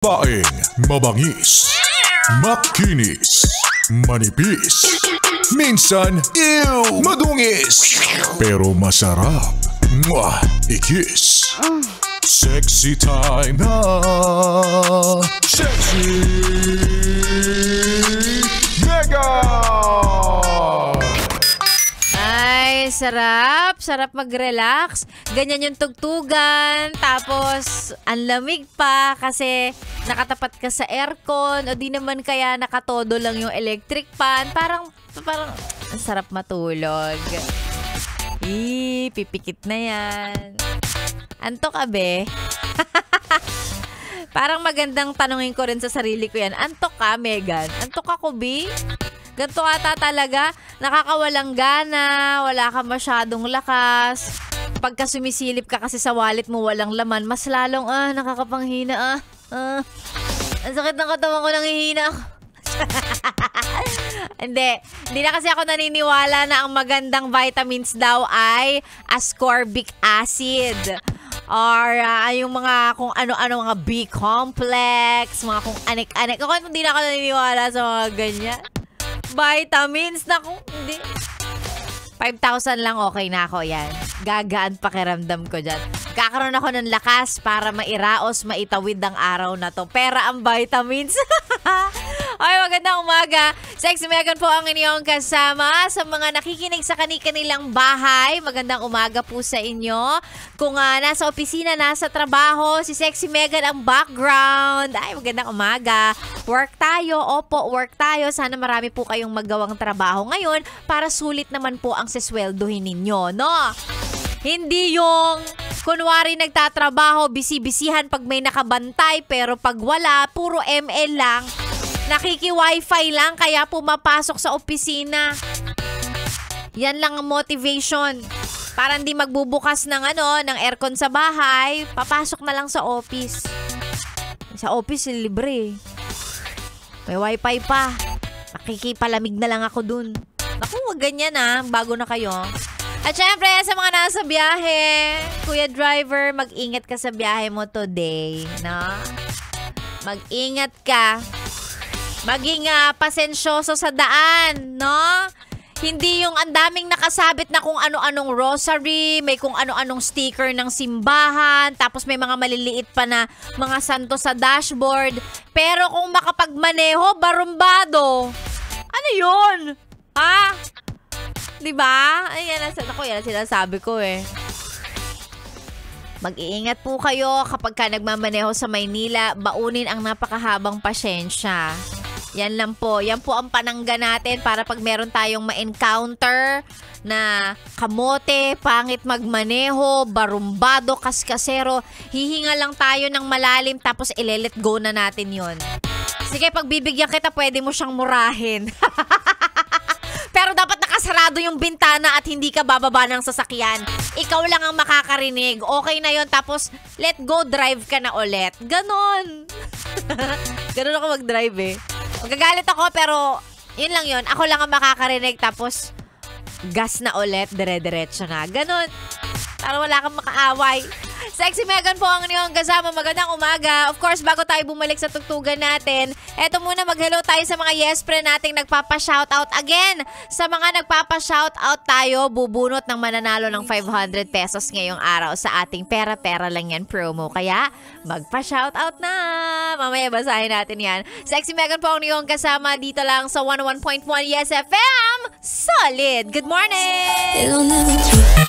Paeng mabangis, makinis, manipis, minsan madungis, pero masarap. Mwah! I-kiss. Sexy time na. Sexy Mega! Ay, sarap. Sarap mag-relax. Ganyan yung tugtugan. Tapos, ang lamig pa kasi nakatapat ka sa aircon o di naman kaya nakatodo lang yung electric fan. Parang ang sarap matulog. Pipikit na yan. Antok ka, be? Parang magandang tanungin ko rin sa sarili ko yan. Antok ka, Megan? Antok ako, B? Ganto ata talaga. Nakakawalang gana, wala ka masyadong lakas. Pagka sumisilip ka kasi sa wallet mo walang laman, mas lalong, nakakapanghina, Ang sakit ng katawan ko, nanghihina ako. Hindi na kasi ako naniniwala na ang magandang vitamins daw ay ascorbic acid or yung mga kung ano-ano, mga B-complex, mga kung anik-anik. Ako hindi na ako naniniwala sa mga ganyan. Vitamins na kung hindi. 5,000 lang okay na ako yan. Gagaan pakiramdam ko dyan. Kakaroon ako ng lakas para mairaos, maitawid ang araw na to. Pera ang vitamins. Ay, magandang umaga. Sexy Megan po ang inyong kasama sa mga nakikinig sa kanilang bahay. Magandang umaga po sa inyo. Kung nasa opisina, nasa trabaho, si Sexy Megan ang background. Ay, magandang umaga. Work tayo. Opo, work tayo. Sana marami po kayong magawang trabaho ngayon para sulit naman po ang sisweldohin ninyo, no? Hindi yung kunwari nagtatrabaho, bisi-bisihan pag may nakabantay, pero pag wala, puro ML lang. Nakiki-wifi lang, kaya pumapasok sa opisina. Yan lang ang motivation. Para hindi magbubukas ng ng aircon sa bahay, papasok na lang sa office. Sa office, libre. May wifi pa. Nakikipalamig na lang ako dun. Naku, wag ganyan bago na kayo. At syempre, sa mga nasa biyahe, Kuya Driver, mag-ingat ka sa biyahe mo today, no? Mag-ingat ka. Maging pasensyoso sa daan, no? Hindi yung ang daming nakasabit na kung ano-anong rosary, may kung ano-anong sticker ng simbahan, tapos may mga maliliit pa na mga santo sa dashboard. Pero kung makapagmaneho, barumbado. Ano yun? Diba? Ayan ang sinasabi ko eh. Mag-iingat po kayo kapag ka nagmamaneho sa Maynila, baunin ang napakahabang pasyensya. Yan lang po. Yan po ang panangga natin para pag meron tayong ma-encounter na kamote, pangit magmaneho, barumbado, kaskasero, hihinga lang tayo ng malalim tapos ile-let go na natin yon. Sige, pag bibigyan kita, pwede mo siyang murahin. Pero dapat nakasarado yung bintana at hindi ka bababa ng sasakyan. Ikaw lang ang makakarinig. Okay na yon. Tapos, let go, drive ka na ulit. Ganon. Ganon ako mag-drive eh. Magagalit ako pero yun lang yun. Ako lang ang makakarinig tapos gas na ulit, dire-diretso na. Ganon. Para wala kang makaaway. Sexy Megan po ang inyong kasama. Magandang umaga. Of course, bago tayo bumalik sa tugtugan natin, eto muna, mag-hello tayo sa mga yes pre nating nagpapa-shoutout. Again, sa mga nagpapa-shoutout tayo, bubunot ng mananalo ng 500 pesos ngayong araw sa ating pera-pera lang yan promo. Kaya, magpa-shoutout na. Mamaya basahin natin yan. Sexy Megan po ang inyong kasama dito lang sa 101.1 Yes FM. Solid! Good morning!